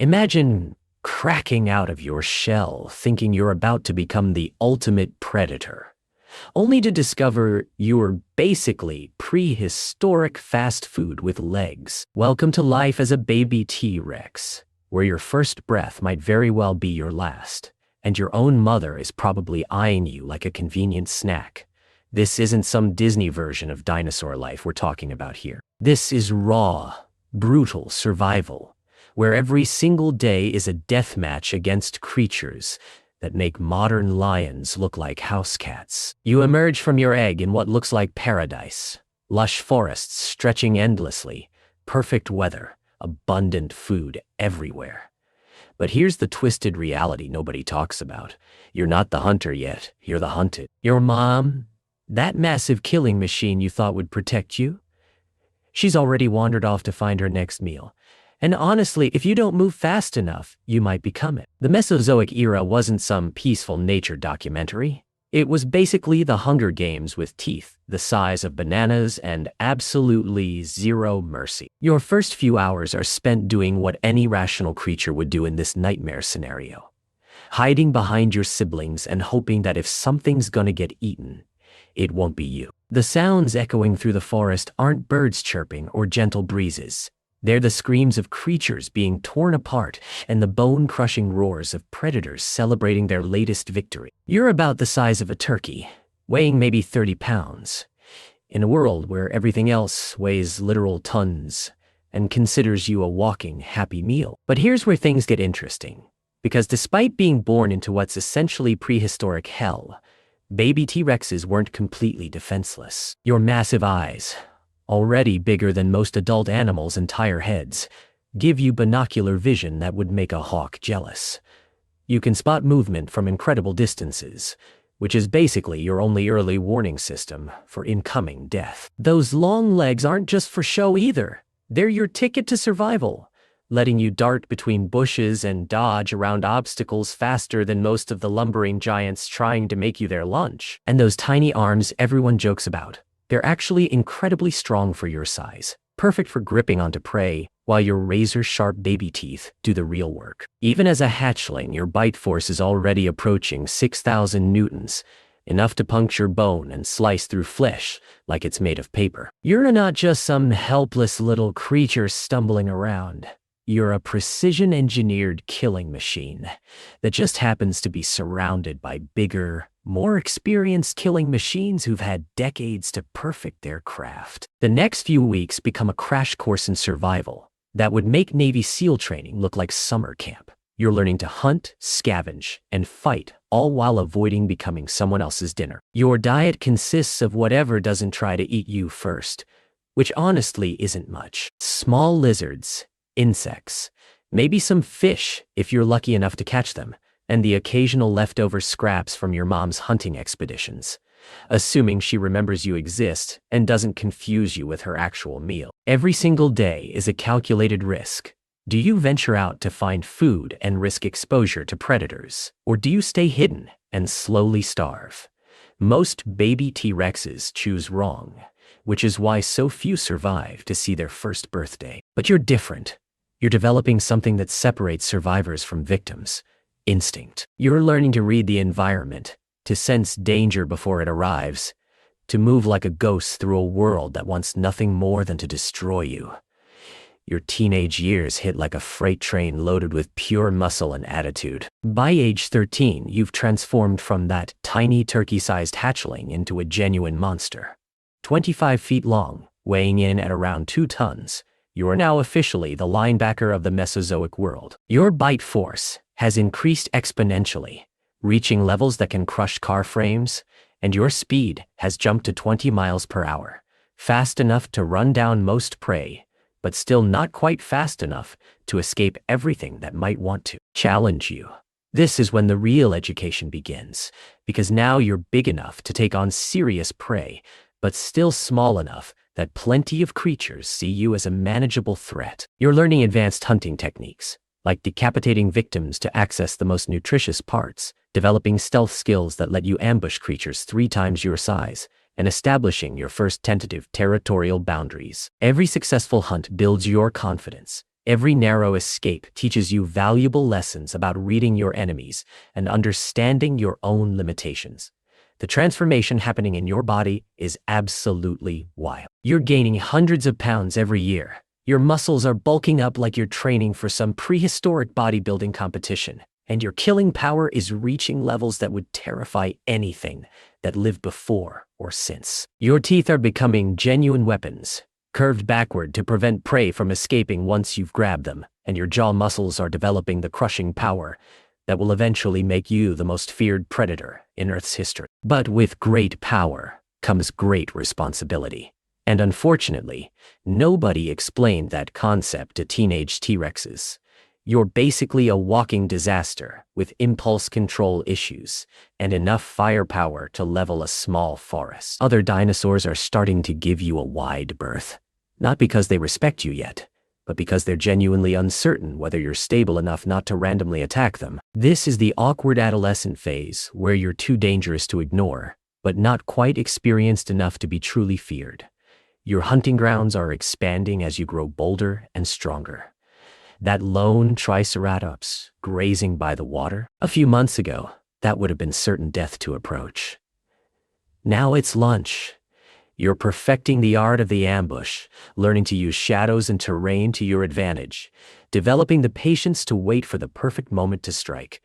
Imagine cracking out of your shell, thinking you're about to become the ultimate predator, only to discover you're basically prehistoric fast food with legs. Welcome to life as a baby T-Rex, where your first breath might very well be your last, and your own mother is probably eyeing you like a convenient snack. This isn't some Disney version of dinosaur life we're talking about here. This is raw, brutal survival, where every single day is a death match against creatures that make modern lions look like house cats. You emerge from your egg in what looks like paradise. Lush forests stretching endlessly, perfect weather, abundant food everywhere. But here's the twisted reality nobody talks about. You're not the hunter yet, you're the hunted. Your mom, that massive killing machine you thought would protect you, she's already wandered off to find her next meal. And honestly, if you don't move fast enough, you might become it. The Mesozoic era wasn't some peaceful nature documentary. It was basically the Hunger Games with teeth the size of bananas and absolutely zero mercy. Your first few hours are spent doing what any rational creature would do in this nightmare scenario. Hiding behind your siblings and hoping that if something's gonna get eaten, it won't be you. The sounds echoing through the forest aren't birds chirping or gentle breezes. They're the screams of creatures being torn apart and the bone-crushing roars of predators celebrating their latest victory. You're about the size of a turkey, weighing maybe 30 pounds, in a world where everything else weighs literal tons and considers you a walking happy meal. But here's where things get interesting, because despite being born into what's essentially prehistoric hell, baby T-Rexes weren't completely defenseless. Your massive eyes, already bigger than most adult animals' entire heads, give you binocular vision that would make a hawk jealous. You can spot movement from incredible distances, which is basically your only early warning system for incoming death. Those long legs aren't just for show either. They're your ticket to survival, letting you dart between bushes and dodge around obstacles faster than most of the lumbering giants trying to make you their lunch. And those tiny arms everyone jokes about, they're actually incredibly strong for your size, perfect for gripping onto prey, while your razor-sharp baby teeth do the real work. Even as a hatchling, your bite force is already approaching 6,000 newtons, enough to puncture bone and slice through flesh like it's made of paper. You're not just some helpless little creature stumbling around. You're a precision-engineered killing machine that just happens to be surrounded by bigger, more experienced killing machines who've had decades to perfect their craft. The next few weeks become a crash course in survival that would make Navy SEAL training look like summer camp. You're learning to hunt, scavenge, and fight, all while avoiding becoming someone else's dinner. Your diet consists of whatever doesn't try to eat you first, which honestly isn't much. Small lizards, insects, maybe some fish if you're lucky enough to catch them, and the occasional leftover scraps from your mom's hunting expeditions, assuming she remembers you exist and doesn't confuse you with her actual meal. Every single day is a calculated risk. Do you venture out to find food and risk exposure to predators, or do you stay hidden and slowly starve? Most baby T-Rexes choose wrong, which is why so few survive to see their first birthday. But you're different. You're developing something that separates survivors from victims. Instinct. You're learning to read the environment, to sense danger before it arrives, to move like a ghost through a world that wants nothing more than to destroy you. Your teenage years hit like a freight train loaded with pure muscle and attitude. By age 13, you've transformed from that tiny turkey-sized hatchling into a genuine monster. 25 feet long, weighing in at around 2 tons, you are now officially the linebacker of the Mesozoic world. Your bite force has increased exponentially, reaching levels that can crush car frames, and your speed has jumped to 20 miles per hour, fast enough to run down most prey, but still not quite fast enough to escape everything that might want to challenge you. This is when the real education begins, because now you're big enough to take on serious prey, but still small enough that plenty of creatures see you as a manageable threat. You're learning advanced hunting techniques, like decapitating victims to access the most nutritious parts, developing stealth skills that let you ambush creatures 3 times your size, and establishing your first tentative territorial boundaries. Every successful hunt builds your confidence. Every narrow escape teaches you valuable lessons about reading your enemies and understanding your own limitations. The transformation happening in your body is absolutely wild. You're gaining hundreds of pounds every year. Your muscles are bulking up like you're training for some prehistoric bodybuilding competition, and your killing power is reaching levels that would terrify anything that lived before or since. Your teeth are becoming genuine weapons, curved backward to prevent prey from escaping once you've grabbed them, and your jaw muscles are developing the crushing power that will eventually make you the most feared predator in Earth's history. But with great power comes great responsibility. And unfortunately, nobody explained that concept to teenage T-Rexes. You're basically a walking disaster with impulse control issues and enough firepower to level a small forest. Other dinosaurs are starting to give you a wide berth, not because they respect you yet, but because they're genuinely uncertain whether you're stable enough not to randomly attack them. This is the awkward adolescent phase where you're too dangerous to ignore, but not quite experienced enough to be truly feared. Your hunting grounds are expanding as you grow bolder and stronger. That lone triceratops grazing by the water, a few months ago, that would have been certain death to approach. Now it's lunch. You're perfecting the art of the ambush, learning to use shadows and terrain to your advantage, developing the patience to wait for the perfect moment to strike.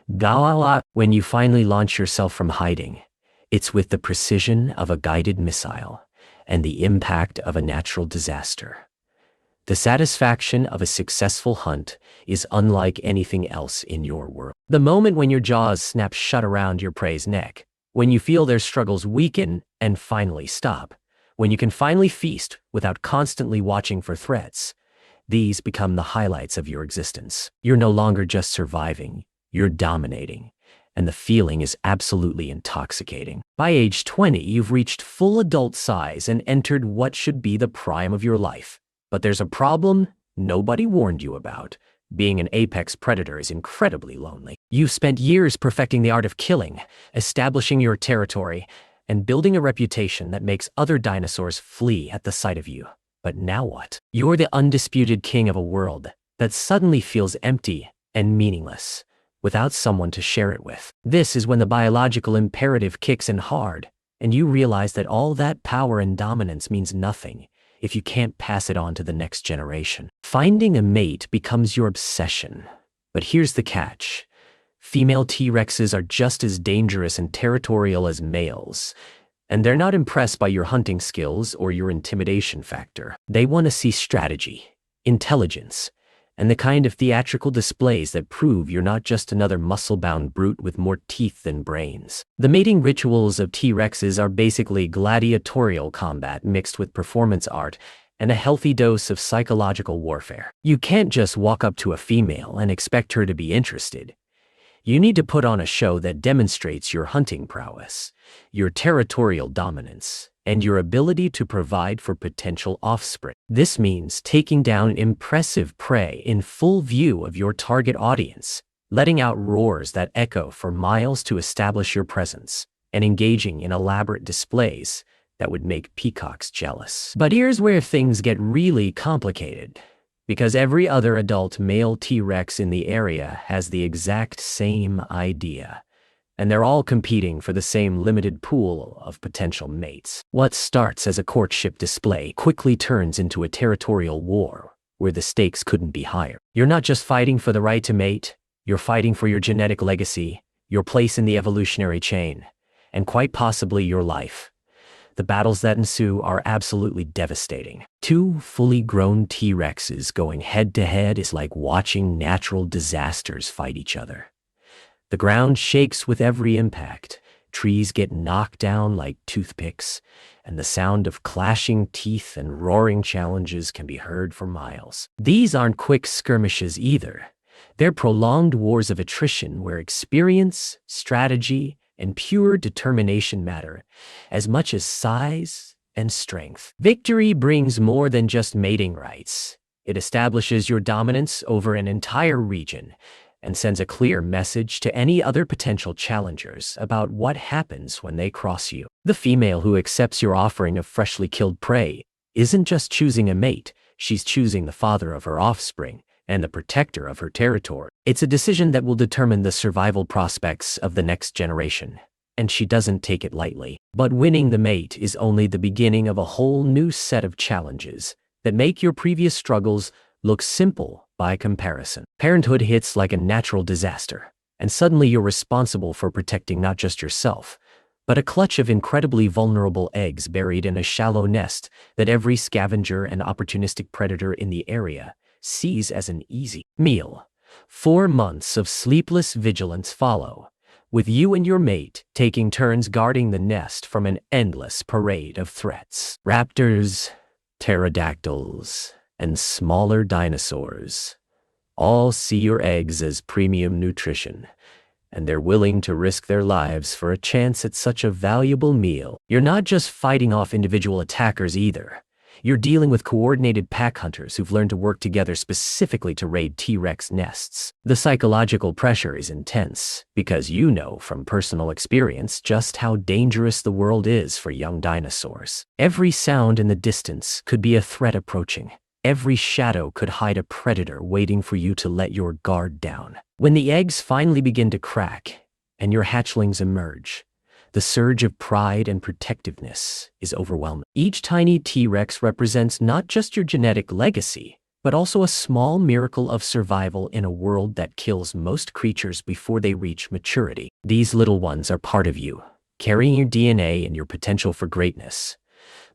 When you finally launch yourself from hiding, it's with the precision of a guided missile and the impact of a natural disaster. The satisfaction of a successful hunt is unlike anything else in your world. The moment when your jaws snap shut around your prey's neck, when you feel their struggles weaken and finally stop, when you can finally feast without constantly watching for threats, these become the highlights of your existence. You're no longer just surviving, you're dominating, and the feeling is absolutely intoxicating. By age 20, you've reached full adult size and entered what should be the prime of your life. But there's a problem nobody warned you about. Being an apex predator is incredibly lonely. You've spent years perfecting the art of killing, establishing your territory, and building a reputation that makes other dinosaurs flee at the sight of you. But now what? You're the undisputed king of a world that suddenly feels empty and meaningless, without someone to share it with. This is when the biological imperative kicks in hard, and you realize that all that power and dominance means nothing if you can't pass it on to the next generation. Finding a mate becomes your obsession. But here's the catch. Female T-Rexes are just as dangerous and territorial as males, and they're not impressed by your hunting skills or your intimidation factor. They want to see strategy, intelligence, and the kind of theatrical displays that prove you're not just another muscle-bound brute with more teeth than brains. The mating rituals of T-Rexes are basically gladiatorial combat mixed with performance art and a healthy dose of psychological warfare. You can't just walk up to a female and expect her to be interested. You need to put on a show that demonstrates your hunting prowess, your territorial dominance, and your ability to provide for potential offspring. This means taking down impressive prey in full view of your target audience, letting out roars that echo for miles to establish your presence, and engaging in elaborate displays that would make peacocks jealous. But here's where things get really complicated, because every other adult male T-Rex in the area has the exact same idea, and they're all competing for the same limited pool of potential mates. What starts as a courtship display quickly turns into a territorial war where the stakes couldn't be higher. You're not just fighting for the right to mate, you're fighting for your genetic legacy, your place in the evolutionary chain, and quite possibly your life. The battles that ensue are absolutely devastating. Two fully grown T-Rexes going head-to-head is like watching natural disasters fight each other. The ground shakes with every impact, trees get knocked down like toothpicks, and the sound of clashing teeth and roaring challenges can be heard for miles. These aren't quick skirmishes either. They're prolonged wars of attrition where experience, strategy, and pure determination matter as much as size and strength. Victory brings more than just mating rights. It establishes your dominance over an entire region and sends a clear message to any other potential challengers about what happens when they cross you. The female who accepts your offering of freshly killed prey isn't just choosing a mate, She's choosing the father of her offspring and the protector of her territory. It's a decision that will determine the survival prospects of the next generation, and she doesn't take it lightly. But winning the mate is only the beginning of a whole new set of challenges that make your previous struggles look simple by comparison. Parenthood hits like a natural disaster, and suddenly you're responsible for protecting not just yourself, but a clutch of incredibly vulnerable eggs buried in a shallow nest that every scavenger and opportunistic predator in the area sees as an easy meal. 4 months of sleepless vigilance follow, with you and your mate taking turns guarding the nest from an endless parade of threats. Raptors, pterodactyls, and smaller dinosaurs all see your eggs as premium nutrition, and they're willing to risk their lives for a chance at such a valuable meal. You're not just fighting off individual attackers either. You're dealing with coordinated pack hunters who've learned to work together specifically to raid T-Rex nests. The psychological pressure is intense because you know from personal experience just how dangerous the world is for young dinosaurs. Every sound in the distance could be a threat approaching. Every shadow could hide a predator waiting for you to let your guard down. When the eggs finally begin to crack and your hatchlings emerge, the surge of pride and protectiveness is overwhelming. Each tiny T-Rex represents not just your genetic legacy, but also a small miracle of survival in a world that kills most creatures before they reach maturity. These little ones are part of you, carrying your DNA and your potential for greatness,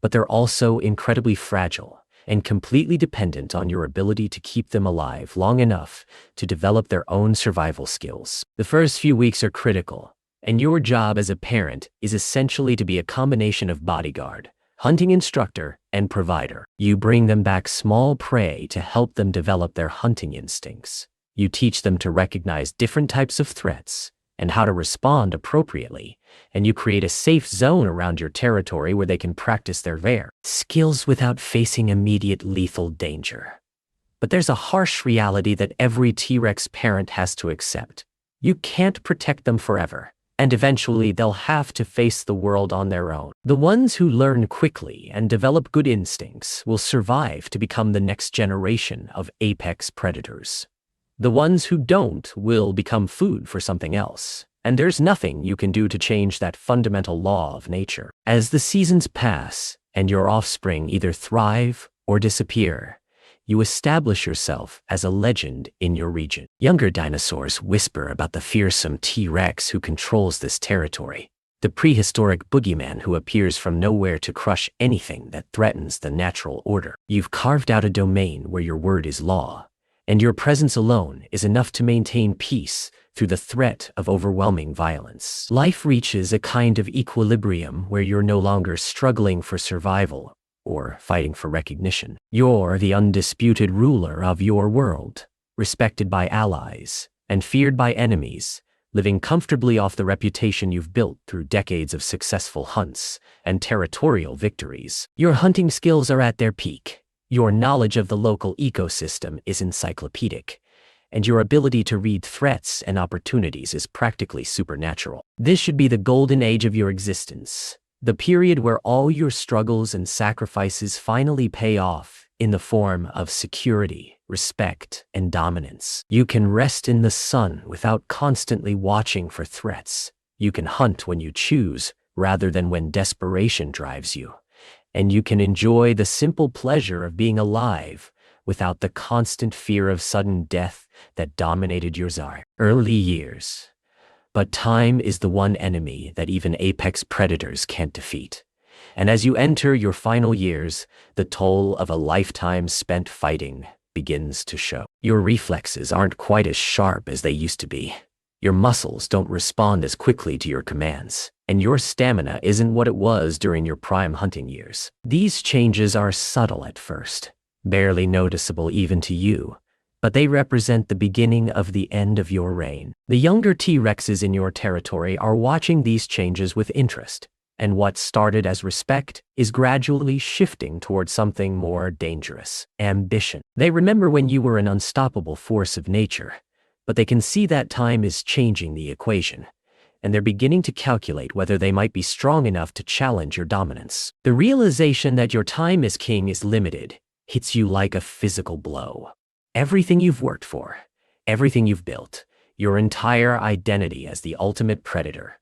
but they're also incredibly fragile and completely dependent on your ability to keep them alive long enough to develop their own survival skills. The first few weeks are critical, and your job as a parent is essentially to be a combination of bodyguard, hunting instructor, and provider. You bring them back small prey to help them develop their hunting instincts. You teach them to recognize different types of threats and how to respond appropriately, and you create a safe zone around your territory where they can practice their rare skills without facing immediate lethal danger. But there's a harsh reality that every T-Rex parent has to accept. You can't protect them forever, and eventually they'll have to face the world on their own. The ones who learn quickly and develop good instincts will survive to become the next generation of apex predators. The ones who don't will become food for something else, and there's nothing you can do to change that fundamental law of nature. As the seasons pass and your offspring either thrive or disappear, you establish yourself as a legend in your region. Younger dinosaurs whisper about the fearsome T-Rex who controls this territory, the prehistoric boogeyman who appears from nowhere to crush anything that threatens the natural order. You've carved out a domain where your word is law, and your presence alone is enough to maintain peace through the threat of overwhelming violence. Life reaches a kind of equilibrium where you're no longer struggling for survival or fighting for recognition. You're the undisputed ruler of your world, respected by allies and feared by enemies, living comfortably off the reputation you've built through decades of successful hunts and territorial victories. Your hunting skills are at their peak. Your knowledge of the local ecosystem is encyclopedic, and your ability to read threats and opportunities is practically supernatural. This should be the golden age of your existence, the period where all your struggles and sacrifices finally pay off in the form of security, respect, and dominance. You can rest in the sun without constantly watching for threats. You can hunt when you choose, rather than when desperation drives you. And you can enjoy the simple pleasure of being alive without the constant fear of sudden death that dominated your early years. But time is the one enemy that even apex predators can't defeat. And as you enter your final years, the toll of a lifetime spent fighting begins to show. Your reflexes aren't quite as sharp as they used to be. Your muscles don't respond as quickly to your commands, and your stamina isn't what it was during your prime hunting years. These changes are subtle at first, barely noticeable even to you, but they represent the beginning of the end of your reign. The younger T-Rexes in your territory are watching these changes with interest, and what started as respect is gradually shifting towards something more dangerous: ambition. They remember when you were an unstoppable force of nature, but they can see that time is changing the equation, and they're beginning to calculate whether they might be strong enough to challenge your dominance. The realization that your time as king is limited hits you like a physical blow. Everything you've worked for, everything you've built, your entire identity as the ultimate predator,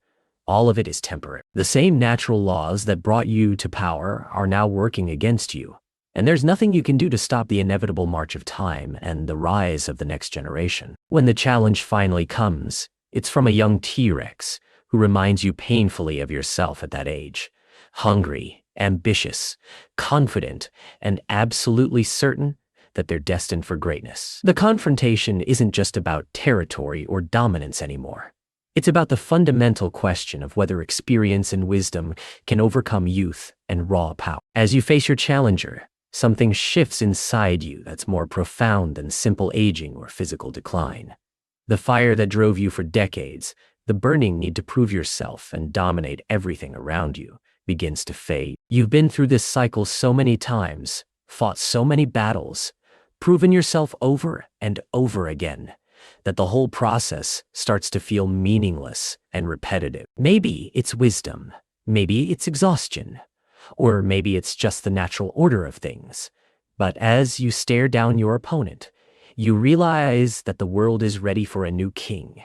all of it is temporary. The same natural laws that brought you to power are now working against you, and there's nothing you can do to stop the inevitable march of time and the rise of the next generation. When the challenge finally comes, it's from a young T-Rex who reminds you painfully of yourself at that age. Hungry, ambitious, confident, and absolutely certain that they're destined for greatness. The confrontation isn't just about territory or dominance anymore. It's about the fundamental question of whether experience and wisdom can overcome youth and raw power. As you face your challenger, something shifts inside you that's more profound than simple aging or physical decline. The fire that drove you for decades, the burning need to prove yourself and dominate everything around you, begins to fade. You've been through this cycle so many times, fought so many battles, proven yourself over and over again, that the whole process starts to feel meaningless and repetitive. Maybe it's wisdom, maybe it's exhaustion, or maybe it's just the natural order of things. But as you stare down your opponent, you realize that the world is ready for a new king,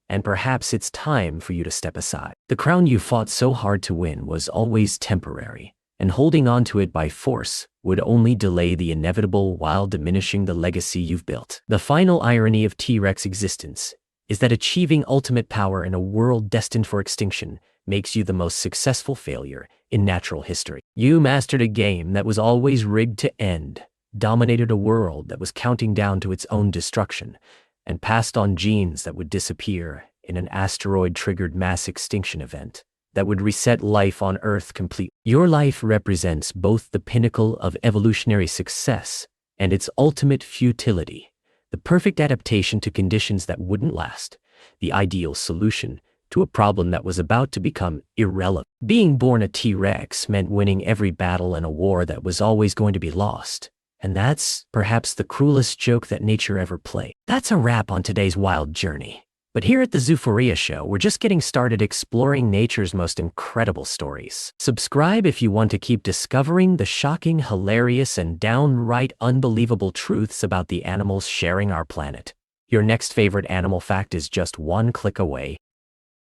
and perhaps it's time for you to step aside. The crown you fought so hard to win was always temporary, and holding on to it by force would only delay the inevitable while diminishing the legacy you've built. The final irony of T-Rex existence is that achieving ultimate power in a world destined for extinction makes you the most successful failure in natural history. You mastered a game that was always rigged to end, dominated a world that was counting down to its own destruction, and passed on genes that would disappear in an asteroid-triggered mass extinction event that would reset life on Earth completely. Your life represents both the pinnacle of evolutionary success and its ultimate futility, the perfect adaptation to conditions that wouldn't last, the ideal solution to a problem that was about to become irrelevant. Being born a T-Rex meant winning every battle in a war that was always going to be lost. And that's perhaps the cruelest joke that nature ever played. That's a wrap on today's wild journey. But here at the Zoo-phoria Show, we're just getting started exploring nature's most incredible stories. Subscribe if you want to keep discovering the shocking, hilarious, and downright unbelievable truths about the animals sharing our planet. Your next favorite animal fact is just one click away.